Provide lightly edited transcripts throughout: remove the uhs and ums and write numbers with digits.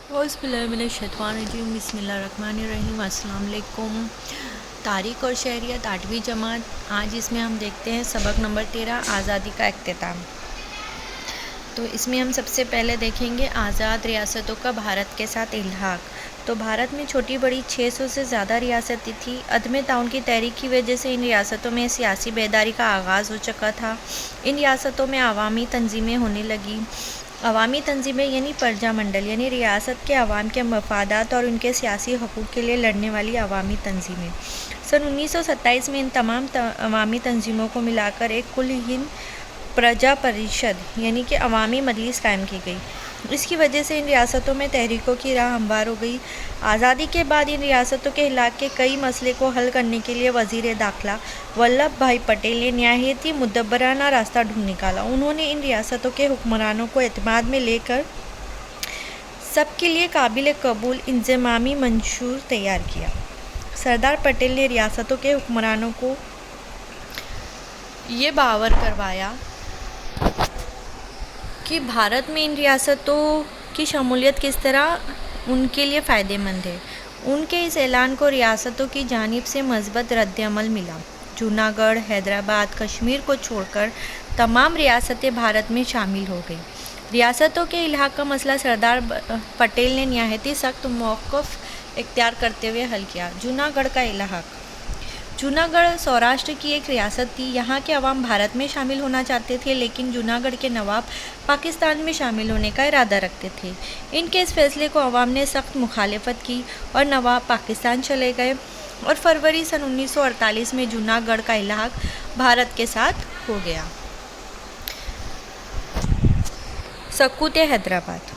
औज़ुबिल्लाहिमिनश्शैतानिर्रजीम बिस्मिल्लाहिर्रहमानिर्रहीम। अस्सलाम वालेकुम। तारीख़ और शहरियत 8वीं जमात। आज इसमें हम देखते हैं सबक नंबर 13 आज़ादी का इख्तिताम। तो इसमें हम सबसे पहले देखेंगे आज़ाद रियासतों का भारत के साथ इल्हाक़। तो भारत में छोटी बड़ी 600 से ज़्यादा रियासतें थी। अदम ताउन की तहरीक की वजह से इन रियासतों में सियासी बेदारी का आगाज़ हो चुका था। इन रियासतों में अवामी तंजीमें होने लगी। अवामी तंजीमें यानी प्रजा मंडल यानी रियासत के अवाम के मफादात और उनके सियासी हकूक़ के लिए लड़ने वाली अवामी तंजीमें। सन 1927 में इन तमाम अवामी तंजीमों को मिलाकर एक कुल हिंद प्रजा परिषद यानी कि अवामी मजलिस कायम की गई। इसकी वजह से इन रियासतों में तहरीकों की राह हमवार हो गई। आज़ादी के बाद इन रियासतों के इलाक़े के कई मसले को हल करने के लिए वज़ीर दाखिला वल्लभ भाई पटेल ने नहायती मुदब्बराना रास्ता ढूंढ निकाला। उन्होंने इन रियासतों के हुक्मरानों को एतमाद में लेकर सबके लिए काबिल कबूल इंज़मामी मंशूर तैयार किया। सरदार पटेल ने रियासतों के हुक्मरानों को ये बावर करवाया कि भारत में इन रियासतों की शमूलियत किस तरह उनके लिए फ़ायदेमंद है। उनके इस ऐलान को रियासतों की जानिब से मज़बूत रद्द-ए-अमल मिला। जूनागढ़, हैदराबाद, कश्मीर को छोड़कर तमाम रियासतें भारत में शामिल हो गई। रियासतों के इल्हाक़ का मसला सरदार पटेल ने नहायती सख्त मौक़िफ़ इख्तियार करते हुए हल किया। जूनागढ़ का इल्हाक़। जूनागढ़ सौराष्ट्र की एक रियासत थी। यहाँ के अवाम भारत में शामिल होना चाहते थे, लेकिन जूनागढ़ के नवाब पाकिस्तान में शामिल होने का इरादा रखते थे। इनके इस फैसले को अवाम ने सख्त मुखालिफत की और नवाब पाकिस्तान चले गए और फरवरी सन 1948 में जूनागढ़ का इल्हाक़ भारत के साथ हो गया। सकूत हैदराबाद।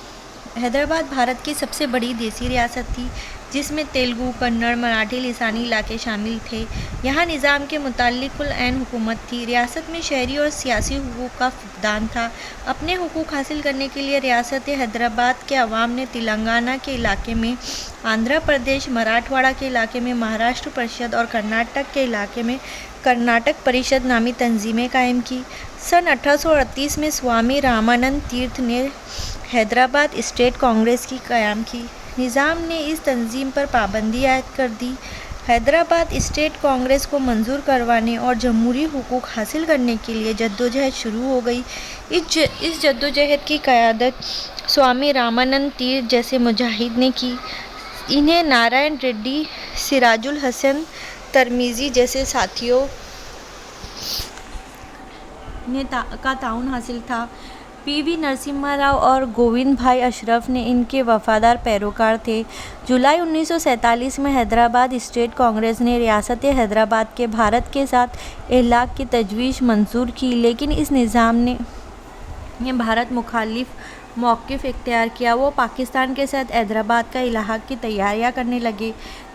हैदराबाद भारत की सबसे बड़ी देसी रियासत थी, जिसमें तेलुगु, कन्नड़, मराठी लिसानी इलाके शामिल थे। यहाँ निज़ाम के मुताल्लिक़ कुल ऐन हुकूमत थी। रियासत में शहरी और सियासी हुकूक का फुक़दान था। अपने हुकूक हासिल करने के लिए रियासत हैदराबाद के अवाम ने तेलंगाना के इलाके में, आंध्र प्रदेश, मराठवाड़ा के इलाके में महाराष्ट्र परिषद और कर्नाटक के इलाके में कर्नाटक परिषद नामी तंजीमें कायम की। सन 1838 में स्वामी रामानंद तीर्थ ने हैदराबाद स्टेट कांग्रेस की क़याम की। निज़ाम ने इस तंजीम पर पाबंदी आयद कर दी। हैदराबाद स्टेट कांग्रेस को मंजूर करवाने और जमहूरी हुकूक हासिल करने के लिए जद्दोजहद शुरू हो गई। इस जद्दोजहद की क़यादत स्वामी रामानंद तीर्थ जैसे मुजाहिद ने की। इन्हें नारायण रेड्डी, सिराजुल हसन तरमीज़ी जैसे साथियों का ताउन हासिल था। पीवी नरसिम्हा राव और गोविंद भाई अशरफ ने इनके वफ़ादार पैरोकार थे। जुलाई 1947 में हैदराबाद स्टेट कांग्रेस ने रियासत हैदराबाद के भारत के साथ इल्हाक़ की तजवीज़ मंजूर की, लेकिन इस निज़ाम ने भारत मुखालिफ मौक़िफ़ इख्तियार किया। वो पाकिस्तान के साथ हैदराबाद का इल्हाक़ की तैयारियां करने लगे।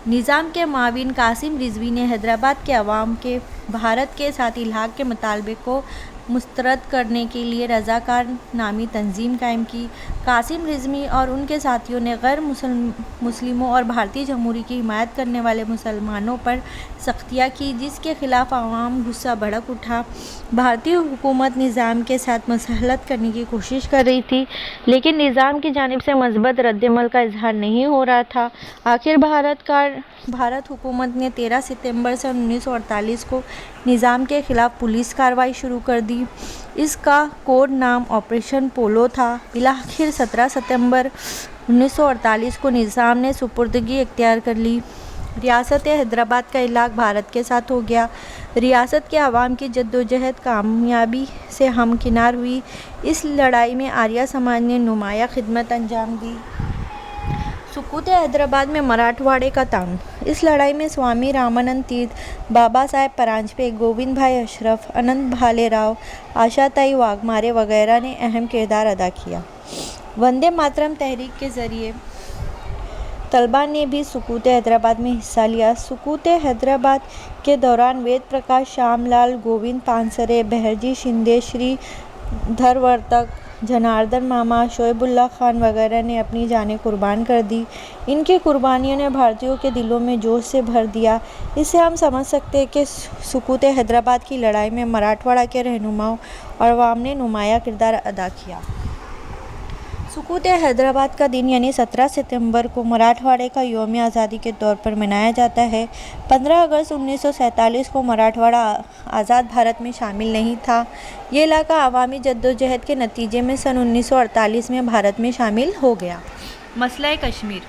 निज़ाम के माविन कासिम रिज़वी ने हैदराबाद के अवाम के भारत के साथ इल्हाक़ के मुतालबे को मुस्तरद करने के लिए रज़ाकार नामी तंजीम कायम की। कासिम रिज़वी और उनके साथियों ने गैर मुस्लिमों और भारतीय जमहूरी की हिमायत करने वाले मुसलमानों पर सख्तियाँ की, जिसके ख़िलाफ़ अवाम गुस्सा भड़क उठा। भारतीय हुकूमत निज़ाम के साथ मसलहत करने की कोशिश कर रही थी, लेकिन निज़ाम की जानिब से मज़बूत रद्द-ए-अमल का इज़हार नहीं हो रहा था। आखिर भारत हुकूमत ने 13 सितंबर सन 1948 को निज़ाम के ख़िलाफ़ पुलिस कार्रवाई शुरू कर दी। इसका कोड नाम ऑपरेशन पोलो था। बिलाखिर 17 सितंबर 1948 को निज़ाम ने सुपुर्दगी इख्तियार कर ली। रियासत हैदराबाद का इल्हाक़ भारत के साथ हो गया। रियासत के अवाम की जद्दोजहद कामयाबी से हमकिनार हुई। इस लड़ाई में आर्य समाज ने नुमाया खिदमत अंजाम दी। सकूत हैदराबाद में मराठवाड़े का ताउन। इस लड़ाई में स्वामी रामानंद तीर्थ, बाबा साहेब परांजपे, गोविंद भाई अशरफ, अनंत भाले राव, आशाताई वाघमारे वगैरह ने अहम किरदार अदा किया। वंदे मातरम तहरीक के ज़रिए तलबा ने भी सकूत हैदराबाद में हिस्सा लिया। सकूत हैदराबाद के दौरान वेद प्रकाश, श्यामलाल, गोविंद पानसरे, बहरजी शिंदे, श्री धरवर्तक, जनार्दन मामा, शोएबुल्लाह खान वगैरह ने अपनी जानें कुर्बान कर दी। इनकी कुर्बानियों ने भारतीयों के दिलों में जोश से भर दिया। इससे हम समझ सकते हैं कि सकूत हैदराबाद की लड़ाई में मराठवाड़ा के रहनुमाओं और अवाम ने नुमाया किरदार अदा किया। सुकूत हैदराबाद का दिन यानी 17 सितंबर को मराठवाड़े का यौम आज़ादी के तौर पर मनाया जाता है। 15 अगस्त 1947 को मराठवाड़ा आज़ाद भारत में शामिल नहीं था। ये इलाका अवामी जद्दोजहद के नतीजे में सन 1948 में भारत में शामिल हो गया। मसला कश्मीर।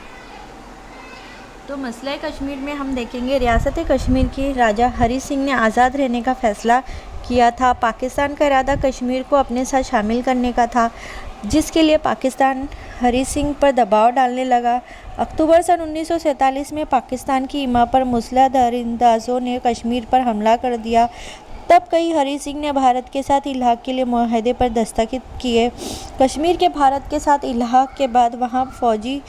तो मसला कश्मीर में हम देखेंगे रियासत कश्मीर की राजा हरी सिंह ने आज़ाद रहने का फ़ैसला किया था। पाकिस्तान का इरादा कश्मीर को अपने साथ शामिल करने का था, जिसके लिए पाकिस्तान हरी सिंह पर दबाव डालने लगा। अक्टूबर सन 1947 में पाकिस्तान की सीमा पर मूसलाधार अंदाजों ने कश्मीर पर हमला कर दिया। तब कई हरी सिंह ने भारत के साथ इलाक़ के लिए मुआहदे पर दस्तखत किए। कश्मीर के भारत के साथ इलाक़ के बाद वहां फ़ौजी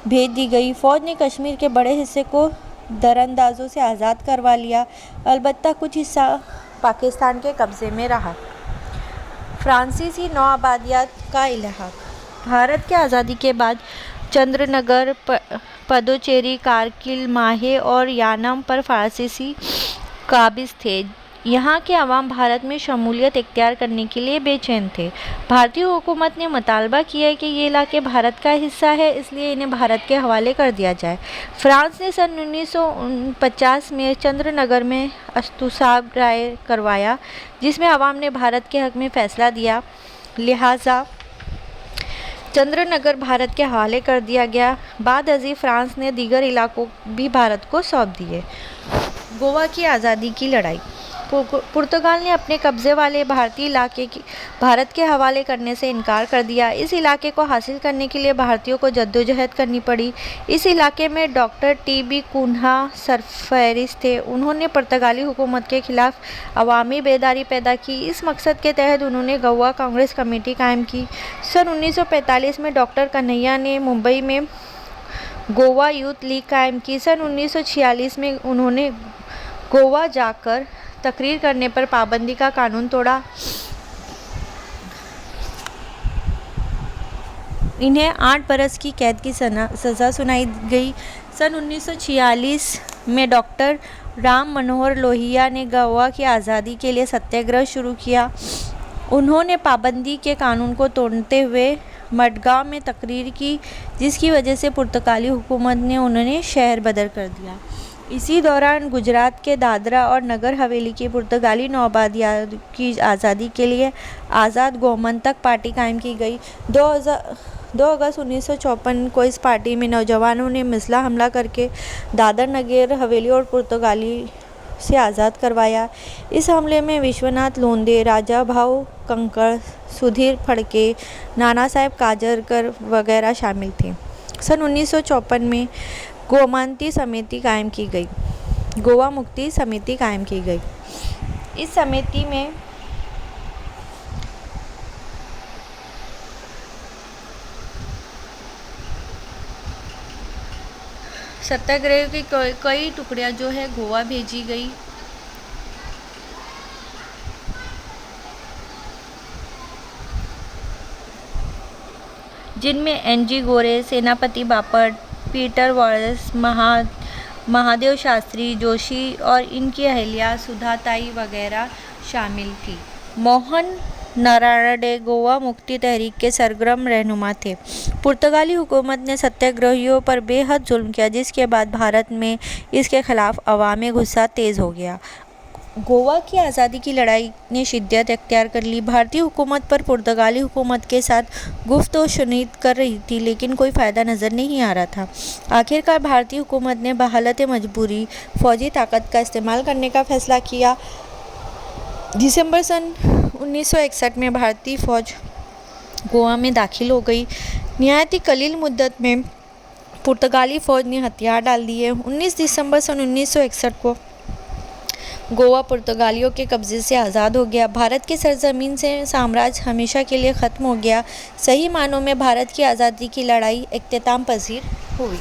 भेज दी गई। फ़ौज ने कश्मीर के बड़े हिस्से को दरअंदाजों से आज़ाद करवा लिया, अलबत्ता कुछ हिस्सा पाकिस्तान के कब्ज़े में रहा। फ्रांसीसी नौआबादियात का इलाक़ा। भारत की आज़ादी के बाद चंद्रनगर, पदुचेरी, कारगिल, माहे और यानम पर फ्रांसीसी काबिज़ थे। यहाँ के अवाम भारत में शमूलियत इख्तियार करने के लिए बेचैन थे। भारतीय हुकूमत ने मुतालबा किया कि ये इलाके भारत का हिस्सा है, इसलिए इन्हें भारत के हवाले कर दिया जाए। फ्रांस ने सन 1950 में चंद्रनगर में अस्तुसाब राय करवाया, जिसमें अवाम ने भारत के हक़ में फ़ैसला दिया। लिहाजा चंद्रनगर भारत के हवाले कर दिया गया। बाद अज़ी फ्रांस ने दीगर इलाकों भी भारत को सौंप दिए। गोवा की आज़ादी की लड़ाई। पुर्तगाल ने अपने कब्ज़े वाले भारतीय इलाके की भारत के हवाले करने से इनकार कर दिया। इस इलाके को हासिल करने के लिए भारतीयों को जद्दोजहद करनी पड़ी। इस इलाके में डॉक्टर टी.बी. कुन्हा सरफहरिस्त थे। उन्होंने पुर्तगाली हुकूमत के ख़िलाफ़ अवामी बेदारी पैदा की। इस मकसद के तहत उन्होंने गोवा कांग्रेस कमेटी कायम की। सन 1945 में डॉक्टर कन्हैया ने मुंबई में गोवा यूथ लीग कायम की। सन 1946 में उन्होंने गोवा जाकर तकरीर करने पर पाबंदी का कानून तोड़ा। इन्हें 8 बरस की कैद की सज़ा सुनाई गई। सन 1946 में डॉक्टर राम मनोहर लोहिया ने गोवा की आज़ादी के लिए सत्याग्रह शुरू किया। उन्होंने पाबंदी के कानून को तोड़ते हुए मडगांव में तकरीर की, जिसकी वजह से पुर्तगाली हुकूमत ने उन्हें शहर बदर कर दिया। इसी दौरान गुजरात के दादरा और नगर हवेली की पुर्तगाली नौआबादियात की आज़ादी के लिए आज़ाद गोमंतक पार्टी कायम की गई। 2 अगस्त 1954 को इस पार्टी में नौजवानों ने मिसला हमला करके दादर, नगर हवेली और पुर्तगाली से आज़ाद करवाया। इस हमले में विश्वनाथ लोंदे, राजा भाऊ कंकर, सुधीर फड़के, नाना साहेब काजरकर वगैरह शामिल थे। सन 1954 में गोमती समिति कायम की गई। गोवा मुक्ति समिति कायम की गई। इस समिति में सत्याग्रह की कई टुकड़ियां जो है गोवा भेजी गई। जिनमें एन.जी. गोरे, सेनापति बापट, पीटर वॉलस, महादेव शास्त्री जोशी और इनकी अहलिया सुधाताई वगैरह शामिल थी। मोहन नारायण गोवा मुक्ति तहरीक के सरगर्म रहनुमा थे। पुर्तगाली हुकूमत ने सत्याग्रहियों पर बेहद जुल्म किया, जिसके बाद भारत में इसके खिलाफ अवामी गुस्सा तेज़ हो गया। गोवा की आज़ादी की लड़ाई ने शिद्दत इख्तियार कर ली। भारतीय हुकूमत पर पुर्तगाली हुकूमत के साथ गुफ्त व शुनीद कर रही थी, लेकिन कोई फ़ायदा नज़र नहीं आ रहा था। आखिरकार भारतीय हुकूमत ने बहालत मजबूरी फ़ौजी ताकत का इस्तेमाल करने का फ़ैसला किया। दिसंबर सन 1961 में भारतीय फ़ौज गोवा में दाखिल हो गई। निहायती कलील मुद्दत में पुर्तगाली फ़ौज ने हथियार डाल दिए। 19 दिसंबर सन 1961 को गोवा पुर्तगालियों के कब्ज़े से आज़ाद हो गया। भारत की सरज़मीन से साम्राज्य हमेशा के लिए ख़त्म हो गया। सही मानों में भारत की आज़ादी की लड़ाई इख्तिताम पज़ीर हुई।